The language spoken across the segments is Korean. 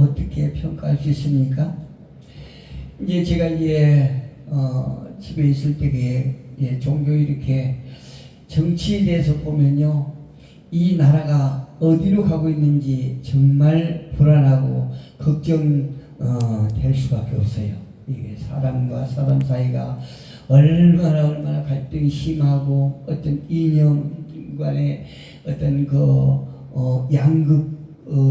어떻게 평가할 수 있습니까? 이제 제가 집에 있을 때에 종교 이렇게 정치에 대해서 보면요, 이 나라가 어디로 가고 있는지 정말 불안하고 걱정될 수밖에 없어요. 이게 사람과 사람 사이가 얼마나 갈등이 심하고 어떤 이념 간의 어떤 양극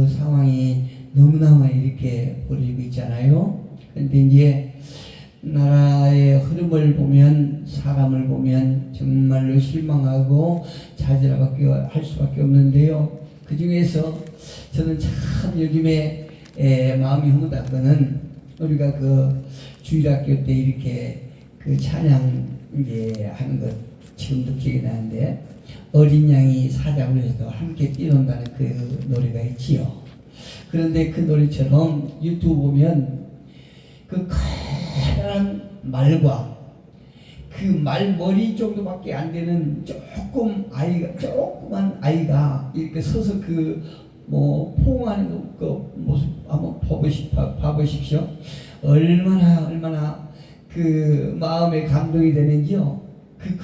상황이 너무나 이렇게 벌어지고 있잖아요. 그런데 이제 나라의 흐름을 보면, 사람을 보면 정말로 실망하고 좌절할 수밖에 없는데요. 그 중에서 저는 참 요즘에 마음이 흐뭇한 거는, 우리가 주일학교 때 이렇게 찬양 하는 것 지금도 기억이 나는데, 어린 양이 사자고 해서 함께 뛰어온다는 그 노래가 있지요. 그런데 그 노래처럼 유튜브 보면 그 커다란 말과 그 말머리 정도밖에 안 되는 조그만 아이가 이렇게 서서 포옹하는 그 모습 한번 봐보십시오. 얼마나 그 마음에 감동이 되는지요. 그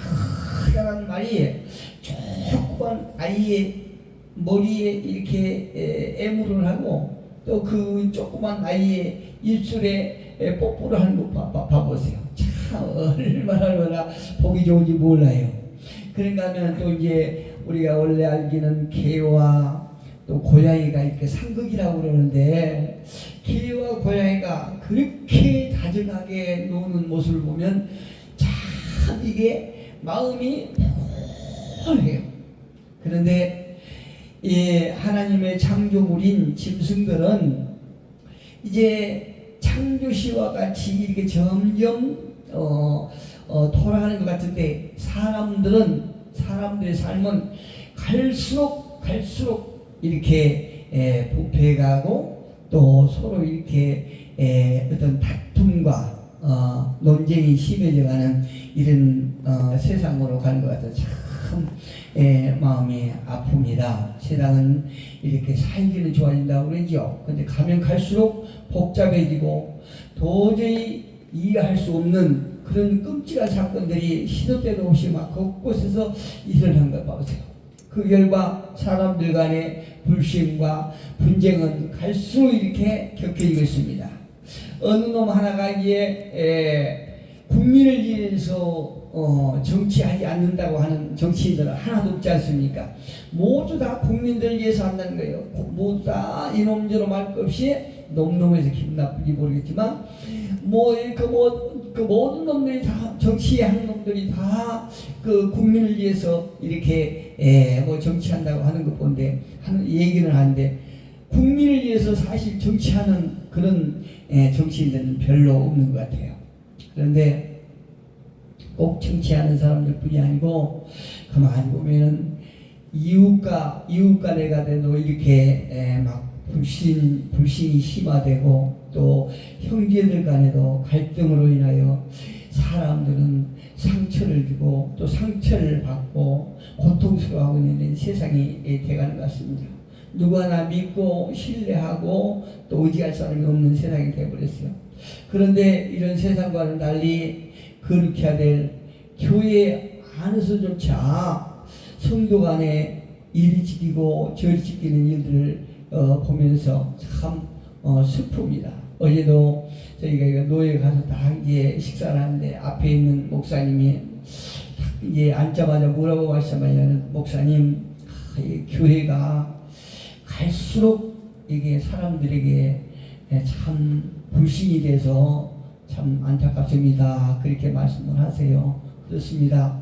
커다란 말이 조그만 아이의 머리에 이렇게 애무를 하고, 또 그 조그만 아이의 입술에 뽀뽀를 하는 거 봐보세요. 참 얼마나 보기 좋은지 몰라요. 그런가 하면 또 이제 우리가 원래 알기는 개와 또 고양이가 이렇게 상극이라고 그러는데, 개와 고양이가 그렇게 다정하게 노는 모습을 보면 참 이게 마음이 편해요. 그런데 하나님의 창조물인 짐승들은 이제 창조시와 같이 이렇게 점점 돌아가는 것 같은데, 사람들의 삶은 갈수록 이렇게 부패가고, 또 서로 이렇게 어떤 다툼과 논쟁이 심해져가는 이런 세상으로 가는 것 같아서 참 마음이 아픕니다. 세상은 이렇게 살기는 좋아진다고 그러죠. 근데 가면 갈수록 복잡해지고 도저히 이해할 수 없는 그런 끔찍한 사건들이 시도 때도 없이 막 곳곳에서 일어난 것 봐보세요. 그 결과 사람들 간의 불신과 분쟁은 갈수록 이렇게 격해지고 있습니다. 어느 놈 하나가 국민을 위해서 정치하지 않는다고 하는 정치인들은 하나도 없지 않습니까? 모두 다 국민들을 위해서 한다는 거예요. 모두 다 이놈저놈 할 것 없이, 놈놈에서 기분 나쁘지 모르겠지만 그 모든 놈들이 다, 정치하는 놈들이 다 그 국민을 위해서 이렇게 정치한다고 하는 것 본데 얘기를 하는데, 국민을 위해서 사실 정치하는 그런 정치인들은 별로 없는 것 같아요. 그런데 꼭 정치하는 사람들뿐이 아니고, 가만히 보면은 이웃과 간에 가도 이렇게 막 불신이 심화되고, 또 형제들 간에도 갈등으로 인하여 사람들은 상처를 주고 또 상처를 받고 고통스러워하고 있는 세상이 돼가는 것 같습니다. 누구 하나 믿고 신뢰하고 또 의지할 사람이 없는 세상이 되어버렸어요. 그런데 이런 세상과는 달리 거룩해야 될 교회 안에서조차 성도 간에 일 지키고 절 지키는 일들을 보면서 참 슬픕니다. 어제도 저희가 노예에 가서 다 식사를 하는데, 앞에 있는 목사님이 앉자마자 뭐라고 말씀하냐면, 목사님, 이 교회가 갈수록 이게 사람들에게 참 불신이 돼서 참 안타깝습니다. 그렇게 말씀을 하세요. 그렇습니다.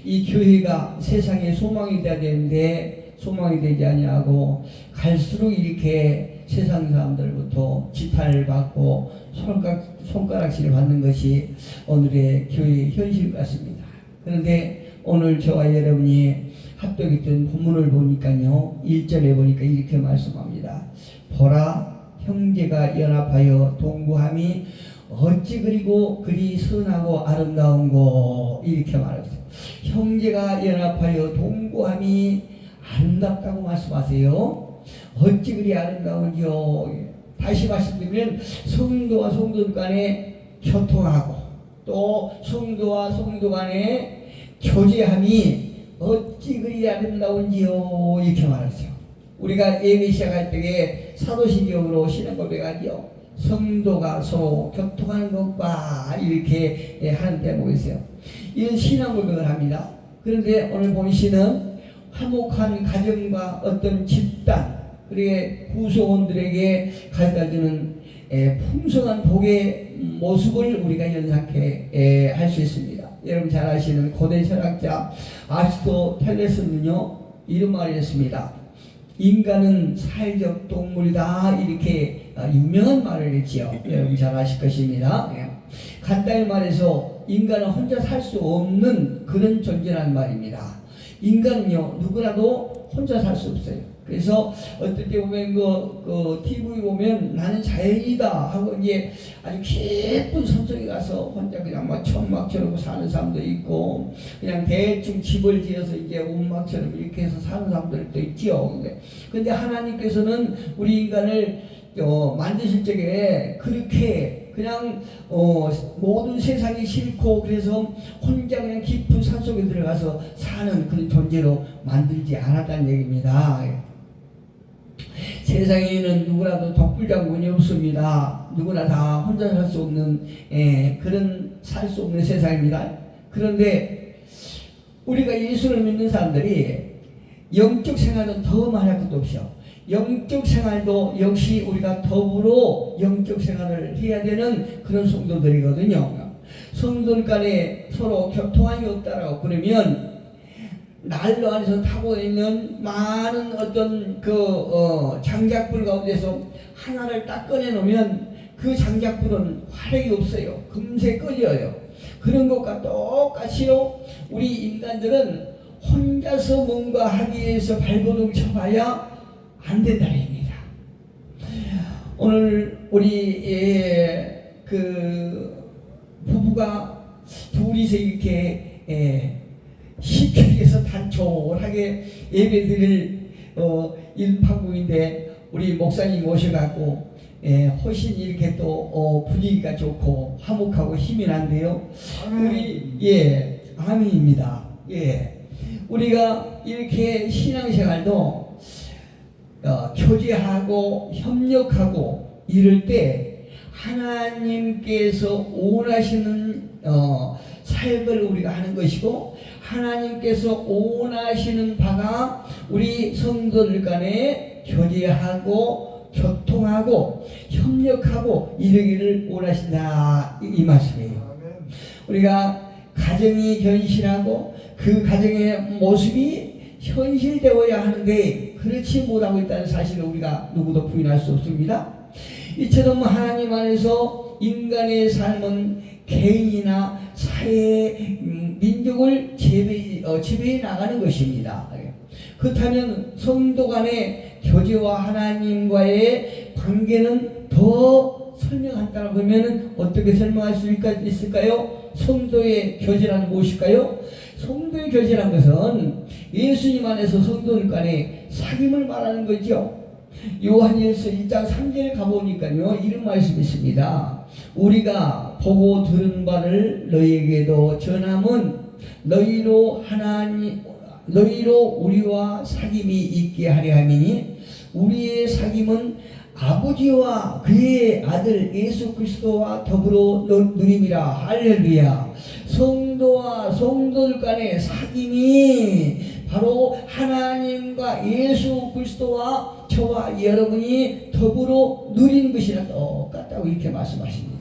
이 교회가 세상의 소망이 돼야 되는데 소망이 되지 아니하고, 갈수록 이렇게 세상 사람들부터 지탄을 받고 손가락질을 받는 것이 오늘의 교회의 현실 같습니다. 그런데 오늘 저와 여러분이 합독했던 본문을 보니까요, 1절에 보니까 이렇게 말씀합니다. 보라, 형제가 연합하여 동거함이 어찌 그리 선하고 아름다운고, 이렇게 말했어요. 형제가 연합하여 동거함이 아름답다고 말씀하세요. 어찌 그리 아름다운지요. 다시 말씀드리면 성도와 성도 간에 교통하고 또 성도와 성도 간에 교제함이 어찌 그리 아름다운지요 이렇게 말했어요. 우리가 예배 시작할 때에 사도신경으로 신앙 고백하지요. 성도가 서로 교통하는 것과 이렇게 하는 대목이 있어요. 이런 신앙 고백을 합니다. 그런데 오늘 본시는 화목한 가정과 어떤 집단 그리고 구성원들에게 가져다주는 풍성한 복의 모습을 우리가 연상케 할 수 있습니다. 여러분 잘 아시는 고대 철학자 아리스토텔레스는요 이런 말을 했습니다. 인간은 사회적 동물이다 이렇게 유명한 말을 했지요. 여러분 잘 아실 것입니다. 간단히 말해서 인간은 혼자 살 수 없는 그런 존재라는 말입니다. 인간은요 누구라도 혼자 살 수 없어요. 그래서 어떨 때 보면 그 TV 보면 나는 자연이다 하고 이제 아주 깊은 산속에 가서 혼자 그냥 막 천막처럼 사는 사람도 있고 그냥 대충 집을 지어서 이제 운막처럼 이렇게 해서 사는 사람들도 있지요. 근데 하나님께서는 우리 인간을 만드실 적에 그렇게 그냥 모든 세상이 싫고 그래서 혼자 그냥 깊은 산속에 들어가서 사는 그런 존재로 만들지 않았다는 얘기입니다. 세상에는 누구라도 독불장군이 없습니다. 누구나 다 혼자 살 수 없는 그런 살 수 없는 세상입니다. 그런데 우리가 예수를 믿는 사람들이 영적 생활은 더 말할 것도 없죠. 영적 생활도 역시 우리가 더불어 영적 생활을 해야 되는 그런 성도들이거든요. 성도들 간에 서로 교통함이 없다라고 그러면 난로 안에서 타고 있는 많은 어떤 장작불 가운데서 하나를 딱 꺼내놓으면 그 장작불은 화력이 없어요. 금세 꺼져요. 그런 것과 똑같이요. 우리 인간들은 혼자서 뭔가 하기 위해서 발버둥 쳐봐야 안 된다는 얘기입니다. 오늘 우리 부부가 둘이서 이렇게 시켜서 단촐하게 예배드릴 일판국인데 우리 목사님 모셔갖고 훨씬 이렇게 또 분위기가 좋고 화목하고 힘이 난데요. 우리 아멘입니다. 우리가 이렇게 신앙생활도 교제하고 협력하고 이럴 때 하나님께서 원하시는 삶을 우리가 하는 것이고 하나님께서 원하시는 바가 우리 성도들 간에 교제하고 교통하고 협력하고 이러기를 원하신다 이 말씀이에요. 우리가 가정이 견실하고 그 가정의 모습이 현실되어야 하는데 그렇지 못하고 있다는 사실을 우리가 누구도 부인할 수 없습니다. 이처럼 하나님 안에서 인간의 삶은 개인이나 사회, 민족을 지배해 나가는 것입니다. 그렇다면 성도 간의 교제와 하나님과의 관계는 더 설명한다고 그러면 어떻게 설명할 수 있을까요? 성도의 교제란 무엇일까요? 성도의 교제란 것은 예수님 안에서 성도들 간의 사귐을 말하는 거죠. 요한일서 1장 3절에 가보니까요 이런 말씀이 있습니다. 우리가 보고 들은 바를 너희에게도 전함은 너희로 우리와 사귐이 있게 하려 함이니 우리의 사귐은 아버지와 그의 아들 예수 그리스도와 더불어 누림이라. 할렐루야. 성도와 성도들 간의 사귐이 바로 하나님과 예수 그리스도와 저와 여러분이 더불어 누리는 것이랑 똑같다고 이렇게 말씀하십니다.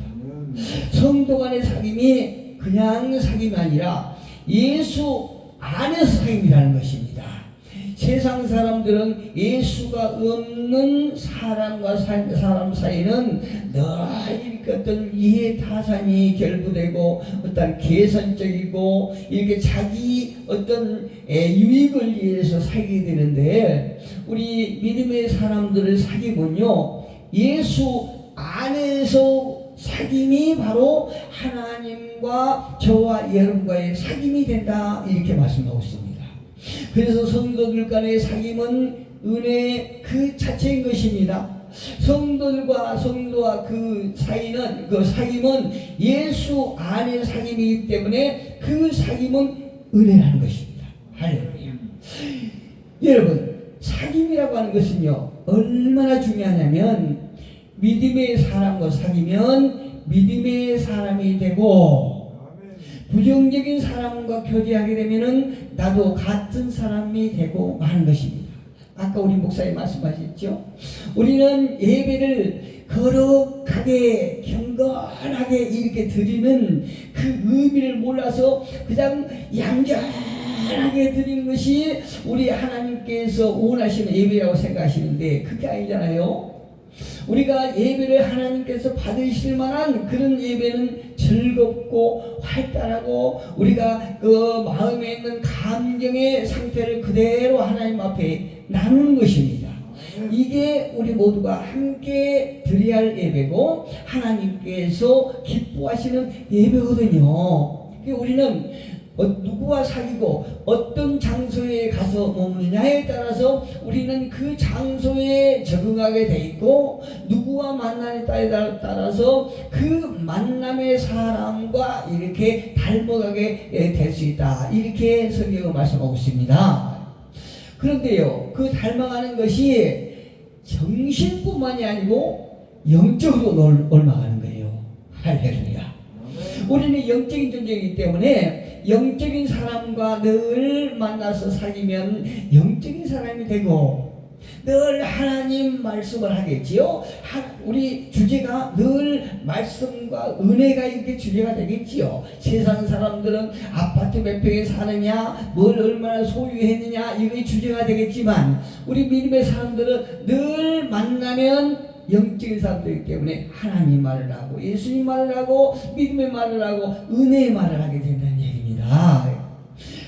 성도 간의 사귐이 그냥 사귐이 아니라 예수 안에서 사귐이라는 것입니다. 세상 사람들은 예수가 없는 사람과 사람 사이는 늘 이렇게 어떤 이해타산이 결부되고 어떤 계산적이고 이렇게 자기 어떤 유익을 위해서 살게 되는데 우리 믿음의 사람들을 사귀면요 예수 안에서 사귐이 바로 하나님과 저와 여러분과의 사귐이 된다 이렇게 말씀하고 있습니다. 그래서 성도들 간의 사귐은 은혜 그 자체인 것입니다. 성도들과 성도와 그 사이는, 그 사귐은 예수 안의 사귐이기 때문에 그 사귐은 은혜라는 것입니다. 할렐루야. 여러분, 사귐이라고 하는 것은요, 얼마나 중요하냐면, 믿음의 사람과 사귀면 믿음의 사람이 되고, 부정적인 사람과 교제하게 되면은 나도 같은 사람이 되고 마는 것입니다. 아까 우리 목사님 말씀하셨죠? 우리는 예배를 거룩하게 경건하게 이렇게 드리는 그 의미를 몰라서 그냥 얌전하게 드리는 것이 우리 하나님께서 원하시는 예배라고 생각하시는데 그게 아니잖아요. 우리가 예배를 하나님께서 받으실 만한 그런 예배는 즐겁고 활달하고 우리가 그 마음에 있는 감정의 상태를 그대로 하나님 앞에 나누는 것입니다. 이게 우리 모두가 함께 드려야 할 예배고 하나님께서 기뻐하시는 예배거든요. 우리는 누구와 사귀고 어떤 장소에 가서 머무느냐에 따라서 우리는 그 장소에 적응하게 돼 있고 누구와 만나느냐에 따라서 그 만남의 사람과 이렇게 닮아가게 될 수 있다. 이렇게 성경은 말씀하고 있습니다. 그런데요, 그 닮아가는 것이 정신뿐만이 아니고 영적으로 옮아가는 거예요. 할렐루야. 우리는 영적인 존재이기 때문에 영적인 사람과 늘 만나서 사귀면 영적인 사람이 되고 늘 하나님 말씀을 하겠지요. 우리 주제가 늘 말씀과 은혜가 이렇게 주제가 되겠지요. 세상 사람들은 아파트 몇 평에 사느냐, 뭘 얼마나 소유했느냐 이게 주제가 되겠지만 우리 믿음의 사람들은 늘 만나면 영적인 사람들이기 때문에 하나님 말을 하고 예수님 말을 하고 믿음의 말을 하고 은혜의 말을 하게 된다는 얘기입니다.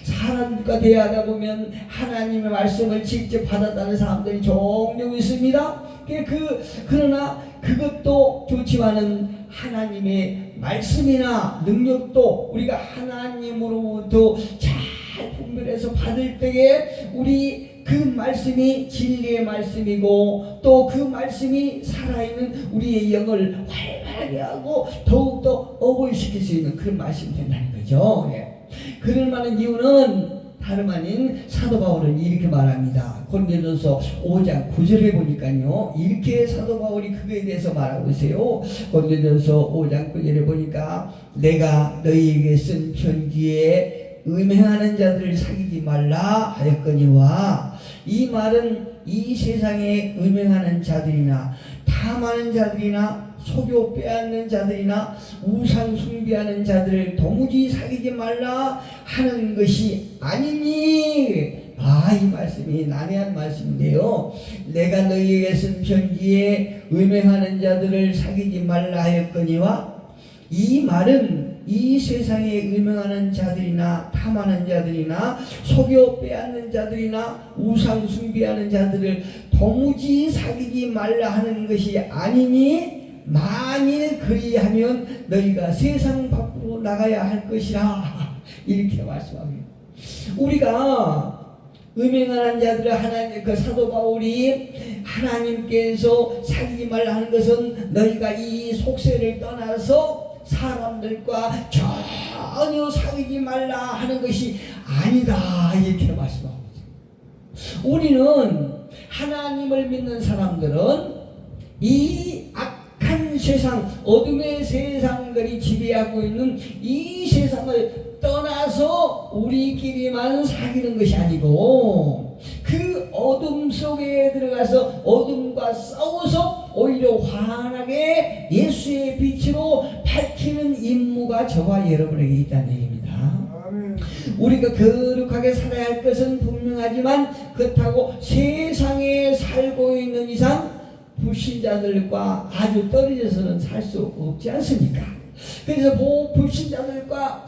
사람들과 대화하다 보면 하나님의 말씀을 직접 받았다는 사람들이 종종 있습니다. 그러나 그것도 좋지만은 하나님의 말씀이나 능력도 우리가 하나님으로부터 잘 분별해서 받을 때에 우리 그 말씀이 진리의 말씀이고 또 그 말씀이 살아있는 우리의 영을 활발하게 하고 더욱더 어버이시킬 수 있는 그런 말씀이 된다는 거죠. 예. 그럴 만한 이유는 다름 아닌 사도 바울은 이렇게 말합니다. 고린도전서 5장 9절에 보니까요, 이렇게 사도 바울이 그거에 대해서 말하고 있어요. 고린도전서 5장 9절에 보니까 내가 너희에게 쓴 편지에 음행하는 자들을 사귀지 말라 하였거니와, 이 말은 이 세상에 음행하는 자들이나 탐하는 자들이나 속여 빼앗는 자들이나 우상 숭배하는 자들을 도무지 사귀지 말라 하는 것이 아니니. 이 말씀이 난해한 말씀인데요. 내가 너희에게 쓴 편지에 음행하는 자들을 사귀지 말라 하였거니와, 이 말은 이 세상에 음행하는 자들이나 탐하는 자들이나 속여 빼앗는 자들이나 우상 숭배하는 자들을 도무지 사귀지 말라 하는 것이 아니니, 만일 그리하면 너희가 세상 밖으로 나가야 할 것이라. 이렇게 말씀합니다. 우리가 음행하는 자들을 하나님, 그 사도 바울이 하나님께서 사귀지 말라 하는 것은 너희가 이 속세를 떠나서 사람들과 전혀 사귀지 말라 하는 것이 아니다. 이렇게 말씀하고 있습니다. 우리는 하나님을 믿는 사람들은 이 악한 세상, 어둠의 세상들이 지배하고 있는 이 세상을 떠나서 우리끼리만 사귀는 것이 아니고 그 어둠 속에 들어가서 어둠과 싸워서 오히려 환하게 예수의 빛으로 밝히는 임무가 저와 여러분에게 있다는 얘기입니다. 우리가 거룩하게 살아야 할 것은 분명하지만 그렇다고 세상에 살고 있는 이상 불신자들과 아주 떨어져서는 살 수 없지 않습니까? 그래서 그 불신자들과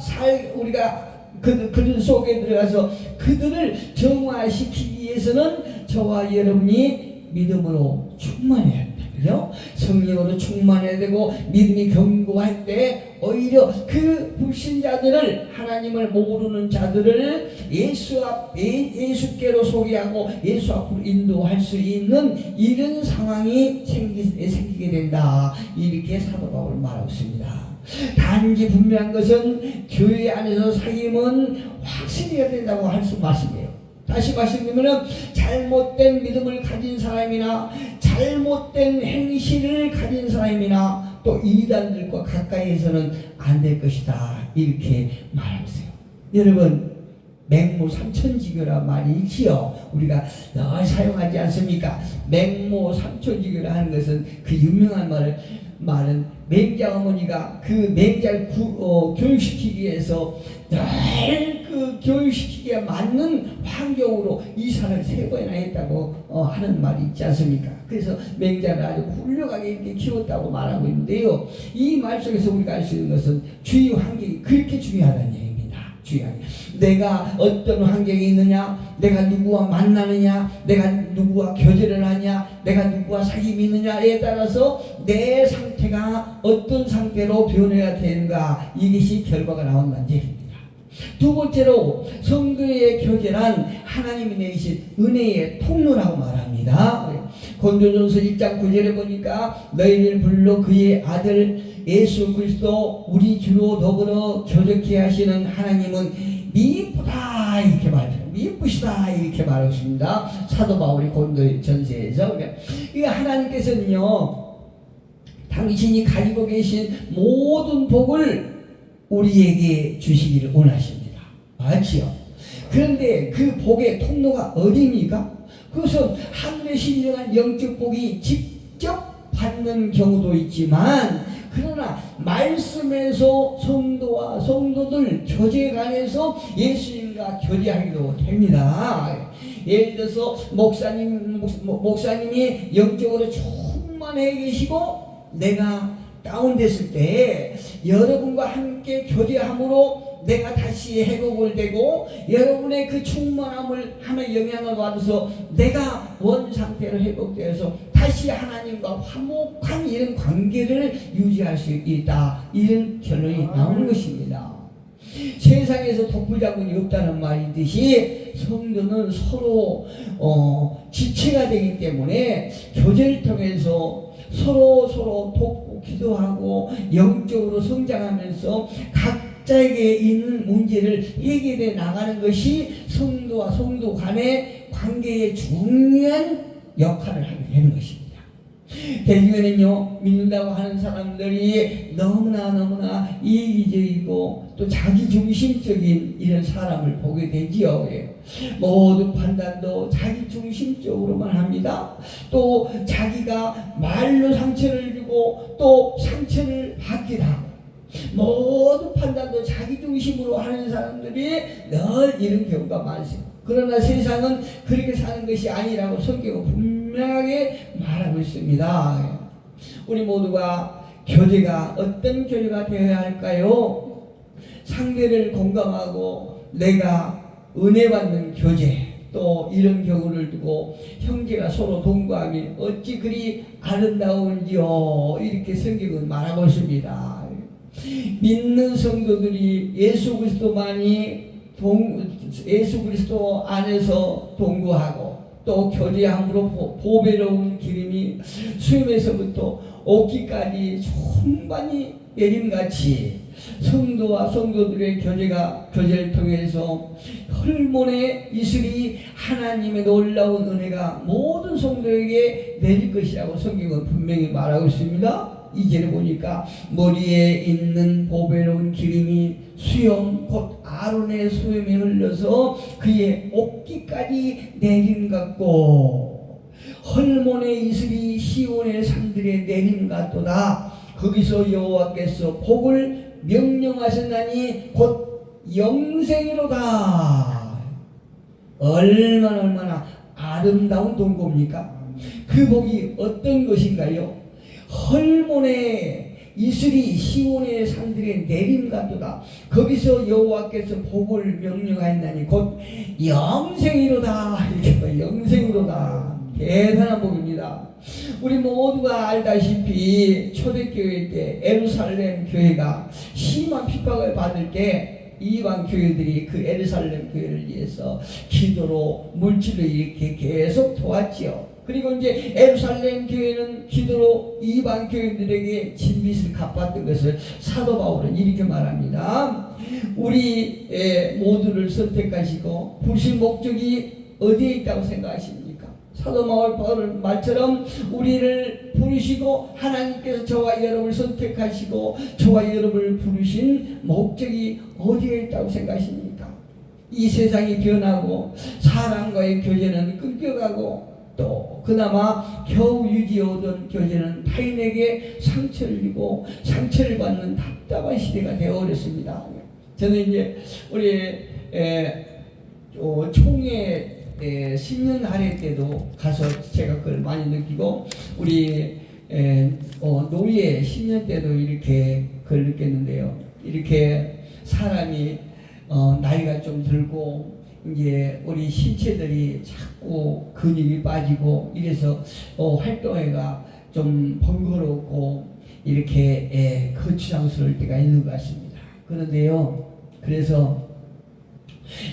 우리가 그들 속에 들어가서 그들을 정화시키기 위해서는 저와 여러분이 믿음으로 충만해야 한다. 그죠? 성령으로 충만해야 되고 믿음이 견고할 때 오히려 그 불신자들을, 하나님을 모르는 자들을 예수께로 소개하고 예수 앞으로 인도할 수 있는 이런 상황이 생기게 된다. 이렇게 사도 바울 말하고 있습니다. 단지 분명한 것은 교회 안에서 사귐은 확실해야 된다고 할 수 말씀이에요. 다시 말씀드리면 잘못된 믿음을 가진 사람이나 잘못된 행실을 가진 사람이나 또 이단들과 가까이에서는 안 될 것이다. 이렇게 말하고 있어요. 여러분, 맹모 삼천지교라 말이 있지요. 우리가 늘 사용하지 않습니까? 맹모 삼천지교라 하는 것은 그 유명한 말은 맹자 어머니가 그 맹자를 교육시키기 위해서 늘 그 교육시키기에 맞는 환경으로 이사를 3번이나 했다고 하는 말이 있지 않습니까? 그래서 맹자를 아주 훌륭하게 이렇게 키웠다고 말하고 있는데요. 이 말 속에서 우리가 알 수 있는 것은 주위 환경이 그렇게 중요하다는 얘기입니다. 주의하게. 내가 어떤 환경에 있느냐, 내가 누구와 만나느냐, 내가 누구와 교제를 하냐, 내가 누구와 사귐이 있느냐에 따라서 내 상태가 어떤 상태로 변해야 되는가, 이것이 결과가 나온다는 얘기입니다. 두 번째로 성도의 교제란 하나님이 내리신 은혜의 통로라고 말합니다. 고린도전서 1장 9절에 보니까 너희를 불러 그의 아들 예수 그리스도 우리 주로 더불어 교제케 하시는 하나님은 미쁘다 이렇게 말해요. 미쁘시다 이렇게 말하고 있습니다. 사도 바울이 고린도전서에서. 이 하나님께서는요, 당신이 가지고 계신 모든 복을 우리에게 주시기를 원하십니다. 맞지요? 그런데 그 복의 통로가 어디입니까? 그것은 하늘의 신령한 영적 복이 직접 받는 경우도 있지만, 그러나 말씀에서 성도와 성도들 교제관에서 예수님과 교제하기도 됩니다. 예를 들어서 목사님이 영적으로 충만해 계시고 내가 다운됐을 때 여러분과 함께 교제함으로 내가 다시 회복을 되고 여러분의 그 충만함을 하나의 영향을 받아서 내가 원 상태로 회복되어서 다시 하나님과 화목한 이런 관계를 유지할 수 있다. 이런 결론이 나오는 것입니다. 세상에서 독불자군이 없다는 말이듯이 성도는 서로 지체가 되기 때문에 교제를 통해서 서로 돕고 기도하고 영적으로 성장하면서 각자에게 있는 문제를 해결해 나가는 것이 성도와 성도 간의 관계의 중요한 역할을 하게 되는 것입니다. 대중에는요, 믿는다고 하는 사람들이 너무나 이기적이고 또 자기중심적인 이런 사람을 보게 되지요. 모든 판단도 자기중심적으로만 합니다. 또 자기가 말로 상처를 주고 또 상처를 받기도 하고 모든 판단도 자기중심으로 하는 사람들이 늘 이런 경우가 많습니다. 그러나 세상은 그렇게 사는 것이 아니라고 성경은 분명하게 말하고 있습니다. 우리 모두가 교제가 어떤 교제가 되어야 할까요? 상대를 공감하고 내가 은혜 받는 교제, 또 이런 경우를 두고 형제가 서로 동거하니 어찌 그리 아름다운지요, 이렇게 성경은 말하고 있습니다. 믿는 성도들이 예수 그리스도 안에서 동거하고 또 교제함으로 보배로운 기름이 수염에서부터 옷깃까지 충만히 내림같이 성도와 성도들의 교제를 통해서 헐몬의 이슬이 하나님의 놀라운 은혜가 모든 성도에게 내릴 것이라고 성경은 분명히 말하고 있습니다. 2절에 보니까 머리에 있는 보배로운 기름이 수염 곧 아론의 수염에 흘러서 그의 옷깃까지 내림 같고 헐몬의 이슬이 시온의 산들에 내림 같도다. 거기서 여호와께서 복을 명령하셨나니 곧 영생이로다. 얼마나 아름다운 동고입니까? 그 복이 어떤 것인가요? 헐몬의 이슬이 시온의 산들에 내림 같도다. 거기서 여호와께서 복을 명령하였나니 곧 영생이로다. 이렇게 영생이로다. 대단한 복입니다. 우리 모두가 알다시피 초대교회 때 예루살렘 교회가 심한 핍박을 받을 때 이방 교회들이 그 예루살렘 교회를 위해서 기도로 물질로 이렇게 계속 도왔지요. 그리고 이제 예루살렘 교회는 기도로 이방 교회들에게 진빚을 갚았던 것을 사도 바울은 이렇게 말합니다. 우리 모두를 선택하시고 부르신 목적이 어디에 있다고 생각하십니까? 사도 바울 말처럼 우리를 부르시고 하나님께서 저와 여러분을 선택하시고 저와 여러분을 부르신 목적이 어디에 있다고 생각하십니까? 이 세상이 변하고 사람과의 교제는 끊겨가고 또 그나마 겨우 유지해오던 교제는 타인에게 상처를 주고 상처를 받는 답답한 시대가 되어버렸습니다. 저는 이제 우리 총회 신년 할애 때도 가서 제가 그걸 많이 느끼고 우리 노예 신년 때도 이렇게 그걸 느꼈는데요. 이렇게 사람이 나이가 좀 들고 이제 우리 신체들이 자꾸 근육이 빠지고 이래서 활동회가 좀 번거롭고 이렇게 거추장스러울 때가 있는 것 같습니다. 그런데요, 그래서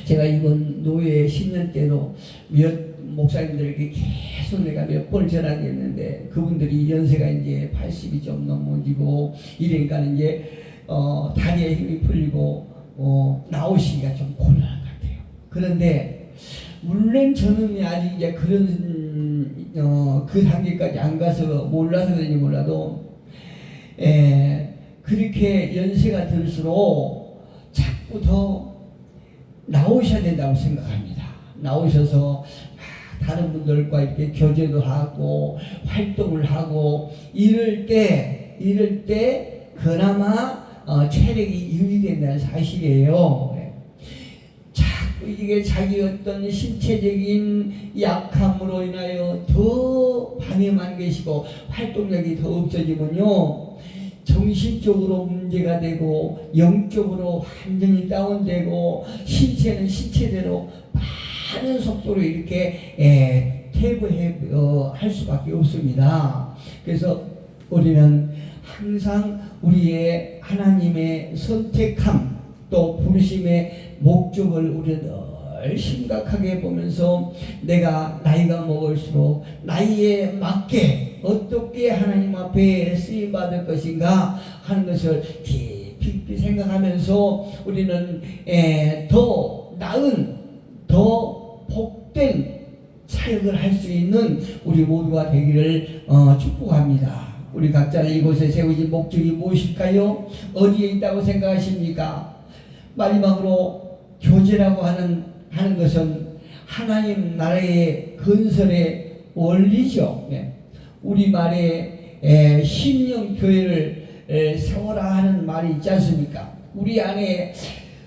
제가 이번 노예 10년 때도 몇 목사님들에게 계속 내가 몇 번 전화했는데 그분들이 연세가 이제 80이 좀 넘어지고 이러니까 이제 다리에 힘이 풀리고 나오시기가 좀 곤란한 것 같아요. 그런데 물론 저는 아직 이제 그런 그 단계까지 안 가서 몰라서 그런지 몰라도 그렇게 연세가 들수록 자꾸 더 나오셔야 된다고 생각합니다. 나오셔서 다른 분들과 이렇게 교제도 하고 활동을 하고 이럴 때 그나마 체력이 유지된다는 사실이에요. 자꾸 이게 자기 어떤 신체적인 약함으로 인하여 더 방해만 계시고 활동력이 더 없어지면요, 정신적으로 문제가 되고 영적으로 완전히 다운되고 신체는 신체대로 많은 속도로 이렇게 퇴보할 수밖에 없습니다. 그래서 우리는 항상 우리의 하나님의 선택함 또 부르심의 목적을 우리는 늘 심각하게 보면서 내가 나이가 먹을수록 나이에 맞게 어떻게 하나님 앞에 쓰임받을 것인가 하는 것을 깊이 생각하면서 우리는 더 나은 더 복된 사역을 할 수 있는 우리 모두가 되기를 축복합니다. 우리 각자를 이곳에 세우신 목적이 무엇일까요? 어디에 있다고 생각하십니까? 마지막으로 교제라고 하는 것은 하나님 나라의 건설의 원리죠. 우리말에 신령교회를 세워라 하는 말이 있지 않습니까? 우리 안에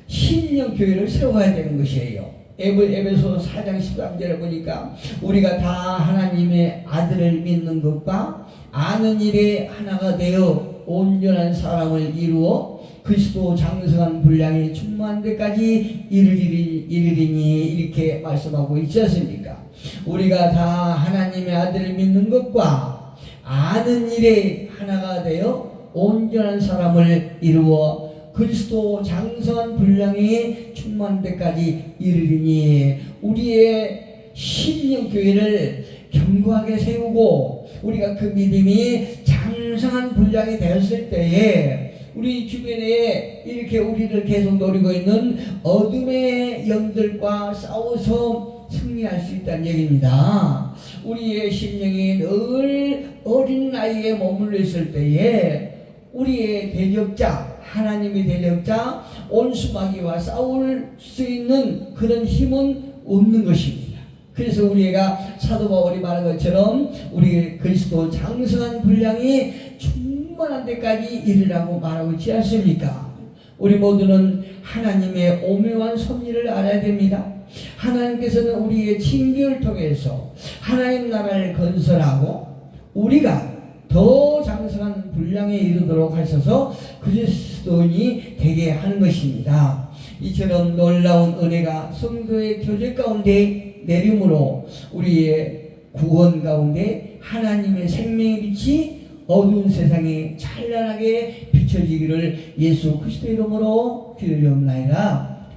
신령교회를 세워야 되는 것이에요. 에베소 4장 13절에 보니까 우리가 다 하나님의 아들을 믿는 것과 아는 일에 하나가 되어 온전한 사람을 이루어 그리스도 장성한 분량이 충만한 데까지 이르리니 이렇게 말씀하고 있지 않습니까? 우리가 다 하나님의 아들을 믿는 것과 아는 일에 하나가 되어 온전한 사람을 이루어 그리스도 장성한 분량이 충만한 데까지 이르리니 우리의 신령교회를 견고하게 세우고 우리가 그 믿음이 장성한 분량이 되었을 때에 우리 주변에 이렇게 우리를 계속 노리고 있는 어둠의 영들과 싸워서 승리할 수 있다는 얘기입니다. 우리의 심령이 늘 어린 나이에 머물러 있을 때에 우리의 대적자 하나님의 대적자 온수마귀와 싸울 수 있는 그런 힘은 없는 것입니다. 그래서 우리가 사도 바울이 말한 것처럼 우리 그리스도 장성한 분량이 충만한 데까지 이르라고 말하고 있지 않습니까? 우리 모두는 하나님의 오묘한 섭리를 알아야 됩니다. 하나님께서는 우리의 징계를 통해서 하나님 나라를 건설하고 우리가 더 장성한 분량에 이르도록 하셔서 그리스도인이 되게 하는 것입니다. 이처럼 놀라운 은혜가 성도의 교제 가운데 내림으로 우리의 구원 가운데 하나님의 생명의 빛이 어두운 세상에 찬란하게 비춰지기를 예수 그리스도의 이름으로 기도하옵나이다.